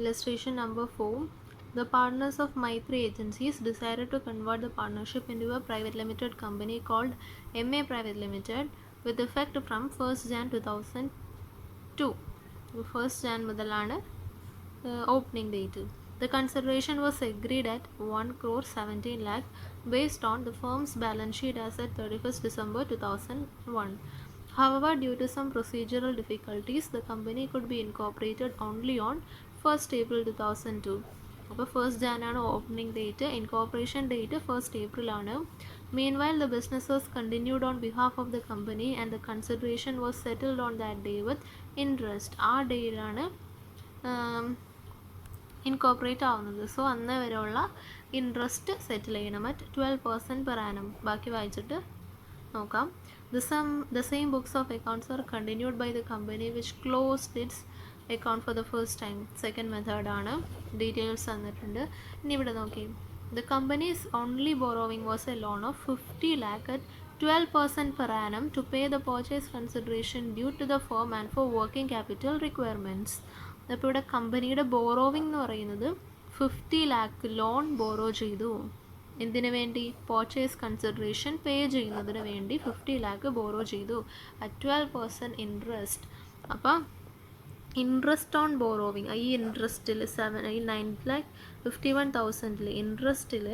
Illustration number 4. The partners of Maitri Agencies decided to convert the partnership into a private limited company called MA Private Limited with effect from 1st Jan 2002. 1st Jan മുതലാണ് opening date. The consideration was agreed at 1 crore 17 lakh based on the firm's balance sheet as at 31st December 2001. However, due to some procedural difficulties, the company could be incorporated only on 1st April 2002. അപ്പോൾ 1st Jan ആണ് opening date, incorporation date 1st April ആണ്. Meanwhile, the businesses continued on behalf of the company and the consideration was settled on that day with interest. ആ ഡേയിലാണ് incorporate ആവുന്നത്. So അന്ന് വരെയുള്ള interest സെറ്റിൽ ചെയ്യണം at 12% per annum. ബാക്കി വായിച്ചിട്ട് നോക്കാം. The same books of accounts are continued by the company which closed its account for the first time. Second method ആണ്. Details തന്നിട്ടുണ്ട്. ഇനി ഇവിടെ നോക്കി. The company's only borrowing was a loan of 50 lakh at 12% per annum to pay the purchase consideration due to the firm and for working capital requirements. അപ്പോൾ ഇവിടെ കമ്പനിയുടെ borrowing എന്ന് പറയുന്നത് 50 lakh ലോൺ ബോറോ ചെയ്തു. എന്തിനു വേണ്ടി? പർച്ചേസ് കൺസിഡറേഷൻ പേ ചെയ്യുന്നതിന് വേണ്ടി 50 lakh ബോറോ ചെയ്തു അറ്റ് 12% ഇൻട്രസ്റ്റ്. അപ്പം ഇൻട്രസ്റ്റ് ഓൺ ബോറോവിങ്, ഈ ഇൻട്രസ്റ്റിൽ 9,51,000 ഇൻട്രസ്റ്റിൽ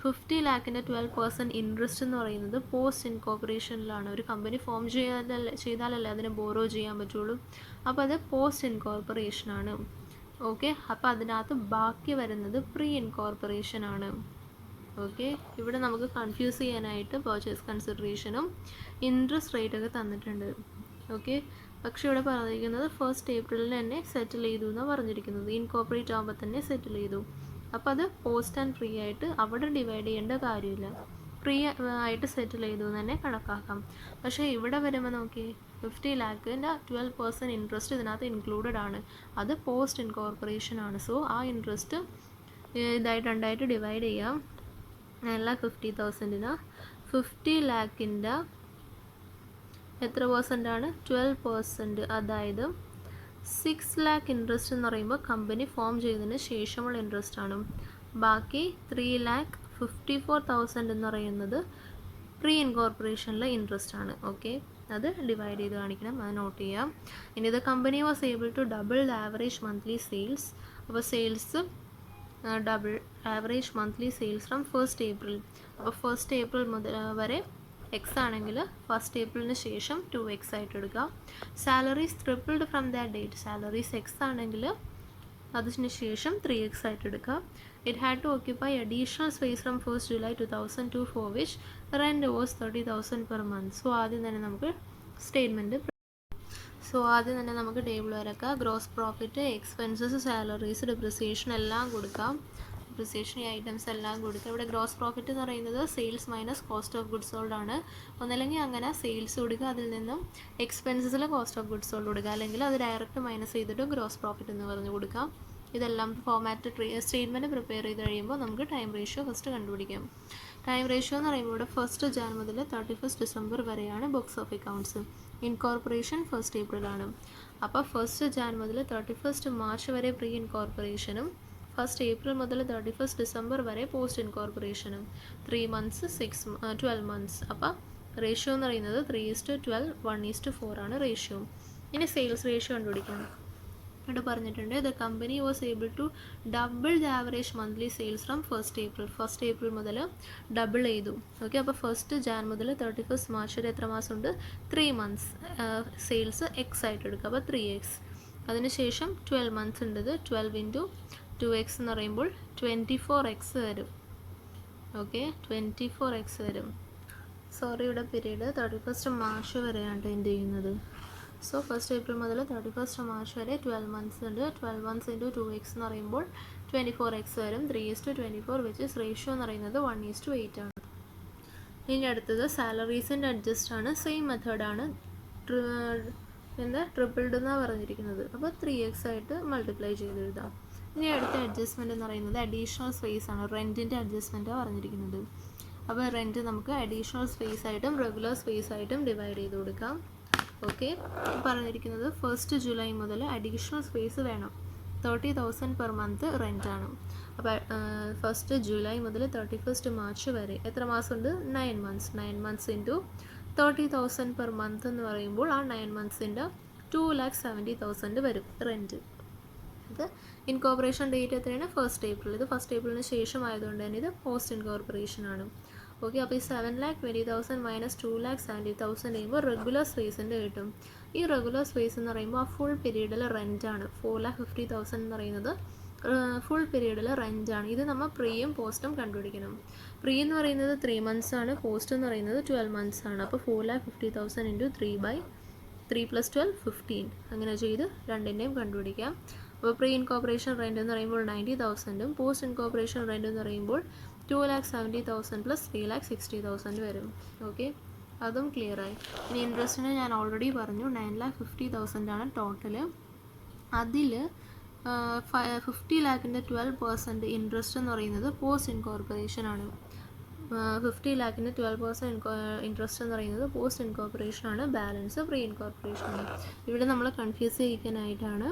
50 lakhൻ്റെ 12% ഇൻട്രസ്റ്റ് എന്ന് പറയുന്നത് പോസ്റ്റ് ഇൻകോർപ്പറേഷനിലാണ്. ഒരു കമ്പനി ഫോം ചെയ്താലല്ലേ അതിന് ബോറോ ചെയ്യാൻ പറ്റുള്ളൂ. അപ്പോൾ അത് പോസ്റ്റ് ഇൻകോർപ്പറേഷനാണ്. ഓക്കെ, അപ്പോൾ അതിനകത്ത് ബാക്കി വരുന്നത് പ്രീ ഇൻകോർപ്പറേഷൻ ആണ്. ഓക്കെ, ഇവിടെ നമുക്ക് കൺഫ്യൂസ് ചെയ്യാനായിട്ട് പർച്ചേസ് കൺസിഡറേഷനും ഇൻട്രസ്റ്റ് റേറ്റൊക്കെ തന്നിട്ടുണ്ട്. ഓക്കെ, പക്ഷേ ഇവിടെ പറഞ്ഞിരിക്കുന്നത് 1st April തന്നെ സെറ്റിൽ ചെയ്തു എന്നാണ് പറഞ്ഞിരിക്കുന്നത്. ഇൻകോർപ്പറേറ്റ് ആകുമ്പോൾ തന്നെ സെറ്റിൽ ചെയ്തു. അപ്പോൾ അത് പോസ്റ്റ് ആൻഡ് ഫ്രീ ആയിട്ട് അവിടെ ഡിവൈഡ് ചെയ്യേണ്ട കാര്യമില്ല. ഫ്രീ ആയിട്ട് സെറ്റിൽ ചെയ്തു എന്ന് തന്നെ കണക്കാക്കാം. പക്ഷേ ഇവിടെ വരുമ്പോൾ നോക്കി 50 lakhൻ്റെ 12% ഇൻട്രസ്റ്റ് ഇതിനകത്ത് ഇൻക്ലൂഡഡ് ആണ്. അത് പോസ്റ്റ് ഇൻകോർപ്പറേഷൻ ആണ്. സോ ആ ഇൻട്രസ്റ്റ് രണ്ടായിട്ട് ഡിവൈഡ് ചെയ്യാം. എല്ലാ 50,000 50 lakhൻ്റെ എത്ര % ആണ്? 12%. അതായത് 6 lakh ഇൻട്രസ്റ്റ് എന്ന് പറയുമ്പോൾ കമ്പനി ഫോം ചെയ്തതിന് ശേഷമുള്ള ഇൻട്രസ്റ്റ് ആണ്. ബാക്കി 3,54,000 എന്ന് പറയുന്നത് പ്രീ ഇൻകോർപ്പറേഷനിലെ ഇൻട്രസ്റ്റ് ആണ്. ഓക്കെ, അത് ഡിവൈഡ് ചെയ്ത് കാണിക്കണം, അത് നോട്ട് ചെയ്യാം. ഇനി the company was able to double the average monthly sales. അപ്പോൾ sales double average monthly sales from 1st April. അപ്പോൾ 1st April മുതൽ വരെ എക്സ് ആണെങ്കിൽ 1st Aprilന് ശേഷം 2x ആയിട്ട് എടുക്കുക. Salaries tripled from that date. Salaries x ആണെങ്കിൽ അതിന് ശേഷം 3x ആയിട്ട് എടുക്കുക. It had to occupy additional space from 1st July 2002 for which rent was 30,000 per month. So ആദ്യം തന്നെ നമുക്ക് ടേബിൾ വരക്കാം. Gross profit, expenses, salaries, depreciation എല്ലാം കൊടുക്കാം. ഡിപ്രിസിയേഷൻ ഈ ഐറ്റംസ് എല്ലാം കൊടുക്കുക. ഇവിടെ ഗ്രോസ് പ്രോഫിറ്റ് എന്ന് പറയുന്നത് sales minus cost of goods sold ആണ്. ഒന്നല്ലെങ്കിൽ അങ്ങനെ സെയിൽസ് കൊടുക്കുക, അതിൽ നിന്നും എക്സ്പെൻസസിൽ കോസ്റ്റ് ഓഫ് ഗുഡ്സ് സോൾഡ് കൊടുക്കുക, അല്ലെങ്കിൽ അത് ഡയറക്റ്റ് മൈനസ് ചെയ്തിട്ട് ഗ്രോസ് പ്രോഫിറ്റ് എന്ന് പറഞ്ഞ് കൊടുക്കാം. ഇതെല്ലാം ഫോമാറ്റ് സ്റ്റേറ്റ്മെൻറ്റ് പ്രിപ്പയർ ചെയ്ത് കഴിയുമ്പോൾ നമുക്ക് ടൈം റേഷ്യോ ഫസ്റ്റ് കണ്ടുപിടിക്കാം. ടൈം റേഷ്യോ എന്ന് പറയുമ്പോൾ ഇവിടെ 1st Jan മുതൽ 31st December വരെയാണ് books of accounts. Incorporation 1st April ആണ്. അപ്പോൾ 1st Jan മുതൽ 31st March വരെ പ്രീ ഇൻകോർപ്പറേഷനും 1st April മുതൽ 31st December വരെ പോസ്റ്റ് ഇൻകോർപ്പറേഷനും 3 months 12 months. അപ്പോൾ റേഷ്യോ എന്ന് പറയുന്നത് 3:12 1:4 ആണ് റേഷ്യോ. ഇനി സെയിൽസ് റേഷ്യോ കണ്ടുപിടിക്കാം. ഇവിടെ പറഞ്ഞിട്ടുണ്ട് the company was able to double the average monthly sales from 1st April. 1st April മുതൽ ഡബിൾ ചെയ്തു. ഓക്കെ, അപ്പോൾ 1st Jan മുതൽ 31st March വരെ എത്ര മാസമുണ്ട്? 3 months. സെയിൽസ് എക്സ് ആയിട്ട് എടുക്കുക, അപ്പോൾ 3x. അതിനുശേഷം 12 months ഉണ്ട്. 12 × 2x എന്ന് പറയുമ്പോൾ 24x വരും. ഓക്കെ, 24x വരും. സോറി, ഇവിടെ പീരീഡ് 31st March വരെയാണ് എൻഡ് ചെയ്യുന്നത്. സോ 1st April മുതൽ 31st March വരെ 12 months ഉണ്ട്. 12 months × 2x എന്ന് പറയുമ്പോൾ 24x വരും. 3:24 വിച്ച് ഇസ് റേഷ്യോ എന്ന് പറയുന്നത് 1:8 ആണ്. ഇനി അടുത്തത് സാലറീസിൻ്റെ അഡ്ജസ്റ്റ് ആണ്. സെയിം മെത്തേഡാണ്. ട്രിപ്പിൾഡ് എന്നാണ് പറഞ്ഞിരിക്കുന്നത്. അപ്പോൾ 3x ആയിട്ട് മൾട്ടിപ്ലൈ ചെയ്ത് എഴുതാം. ഇനി അടുത്ത അഡ്ജസ്റ്റ്മെൻറ്റ് എന്ന് പറയുന്നത് അഡീഷണൽ സ്പേസ് ആണ്. റെൻറ്റിൻ്റെ അഡ്ജസ്റ്റ്മെൻറ്റാണ് പറഞ്ഞിരിക്കുന്നത്. അപ്പോൾ റെൻറ്റ് നമുക്ക് അഡീഷണൽ സ്പേസ് ആയിട്ടും റെഗുലർ സ്പേസ് ആയിട്ടും ഡിവൈഡ് ചെയ്ത് കൊടുക്കാം. ഓക്കെ, പറഞ്ഞിരിക്കുന്നത് 1st July മുതൽ അഡീഷണൽ സ്പേസ് വേണം. 30,000 പെർ മന്ത് റെൻ്റാണ്. അപ്പോൾ ഫസ്റ്റ് ജൂലൈ മുതൽ 31st മാർച്ച് വരെ എത്ര മാസമുണ്ട്? 9 months. 9 months into 30,000 per month എന്ന് പറയുമ്പോൾ ആ 9 മന്ത്സിൻ്റെ 2,70,000 വരും റെൻറ്റ്. ഇത് ഇൻകോർപ്പറേഷൻ ഡേറ്റ് എത്രയാണ്? 1st April. ഇത് 1st Aprilന് ശേഷമായതുകൊണ്ട് തന്നെ ഇത് പോസ്റ്റ് ഇൻകോർപ്പറേഷൻ ആണ്. ഓക്കെ, അപ്പോൾ ഈ 7,20,000 മൈനസ് 2,70,000 ചെയ്യുമ്പോൾ റെഗുലർ സ്പേസിൻ്റെ കിട്ടും. ഈ റെഗുലർ സ്പേസ് എന്ന് പറയുമ്പോൾ ആ ഫുൾ പീരീഡിൽ റെൻറ്റാണ്. 4,50,000 എന്ന് പറയുന്നത് ഫുൾ പീരീഡിൽ റെൻറ്റാണ്. ഇത് നമ്മൾ പ്രീയും പോസ്റ്റും കണ്ടുപിടിക്കണം. പ്രീ എന്ന് പറയുന്നത് 3 മന്ത്സ് ആണ്, പോസ്റ്റ് എന്ന് പറയുന്നത് 12 മന്ത്സ് ആണ്. അപ്പോൾ 4,50,000 ഇൻറ്റു 3 + 12 15 അങ്ങനെ ചെയ്ത് രണ്ടിൻ്റെയും കണ്ടുപിടിക്കാം. അപ്പോൾ പ്രീ ഇൻകോർപ്പറേഷൻ റെൻ്റ് എന്ന് പറയുമ്പോൾ 90,000ഉം പോസ്റ്റ് ഇൻകോർപ്പറേഷൻ റെൻ്റ് എന്ന് പറയുമ്പോൾ 2,70,000 പ്ലസ് 3,60,000 വരും. ഓക്കെ, അതും ക്ലിയറായി. ഇനി ഇൻട്രസ്റ്റിന് ഞാൻ ഓൾറെഡി പറഞ്ഞു 9,50,000 ആണ് ടോട്ടൽ. അതിൽ 50 ലാഖിൻ്റെ 12% ഇൻട്രസ്റ്റ് എന്ന് പറയുന്നത് പോസ്റ്റ് ഇൻകോർപ്പറേഷൻ ആണ്. 50 ലാഖിൻ്റെ 12% ഇൻട്രസ്റ്റ് എന്ന് പറയുന്നത് പോസ്റ്റ് ഇൻകോർപ്പറേഷൻ ആണ്. ബാലൻസ് പ്രീ ഇൻകോർപ്പറേഷൻ ആണ്. ഇവിടെ നമ്മൾ കൺഫ്യൂസ് ചെയ്യിക്കാനായിട്ടാണ്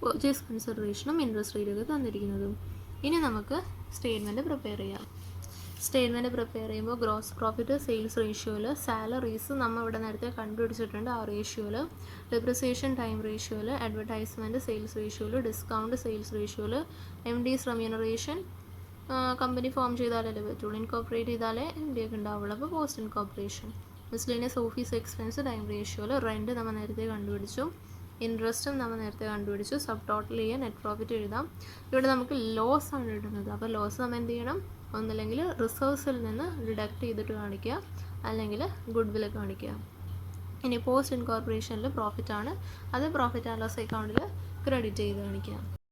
പർച്ചേസ് കൺസിഡറേഷനും ഇൻട്രസ്റ്റ് റേറ്റൊക്കെ തന്നിരിക്കുന്നതും. ഇനി നമുക്ക് സ്റ്റേറ്റ്മെൻറ്റ് പ്രിപ്പയർ ചെയ്യാം. സ്റ്റേറ്റ്മെൻറ്റ് പ്രിപ്പയർ ചെയ്യുമ്പോൾ ഗ്രോസ് പ്രോഫിറ്റ് സെയിൽസ് റേഷ്യോയിൽ സാലറീസ് നമ്മൾ ഇവിടെ നേരത്തെ കണ്ടുപിടിച്ചിട്ടുണ്ട്. ആ റേഷ്യോയിൽ ഡെപ്രിസിയേഷൻ ടൈം റേഷ്യോയിൽ അഡ്വർടൈസ്മെൻറ്റ് സെയിൽസ് റേഷ്യോയിൽ ഡിസ്കൗണ്ട് സെയിൽസ് റേഷ്യോയിൽ MD's റെമ്യൂണറേഷൻ കമ്പനി ഫോം ചെയ്താലല്ലേ പറ്റുള്ളൂ. ഇൻകോർപ്പറേറ്റ് ചെയ്താലേ MD ഒക്കെ ഉണ്ടാവുള്ളൂ. അപ്പോൾ post incorporation miscellaneous office expense time റേഷ്യോയിൽ റെൻറ്റ് നമ്മൾ നേരത്തെ കണ്ടുപിടിച്ചു. ഇൻട്രസ്റ്റും നമ്മൾ നേരത്തെ കണ്ടുപിടിച്ചു. സബ് ടോട്ടൽ ചെയ്യാൻ നെറ്റ് പ്രോഫിറ്റ് എഴുതാം. ഇവിടെ നമുക്ക് ലോസ് ആണ് ഇടുന്നത്. അപ്പോൾ ലോസ് നമ്മൾ എന്ത് ചെയ്യണം? ഒന്നില്ലെങ്കിൽ റിസർവ്സിൽ നിന്ന് ഡിഡക്റ്റ് ചെയ്തിട്ട് കാണിക്കുക, അല്ലെങ്കിൽ ഗുഡ് വിൽ കാണിക്കുക. ഇനി പോസ്റ്റ് ഇൻകോർപ്പറേഷനിൽ പ്രോഫിറ്റ് ആണ്, അത് പ്രോഫിറ്റ് ആൻഡ് ലോസ് അക്കൗണ്ടിൽ ക്രെഡിറ്റ് ചെയ്ത് കാണിക്കുക.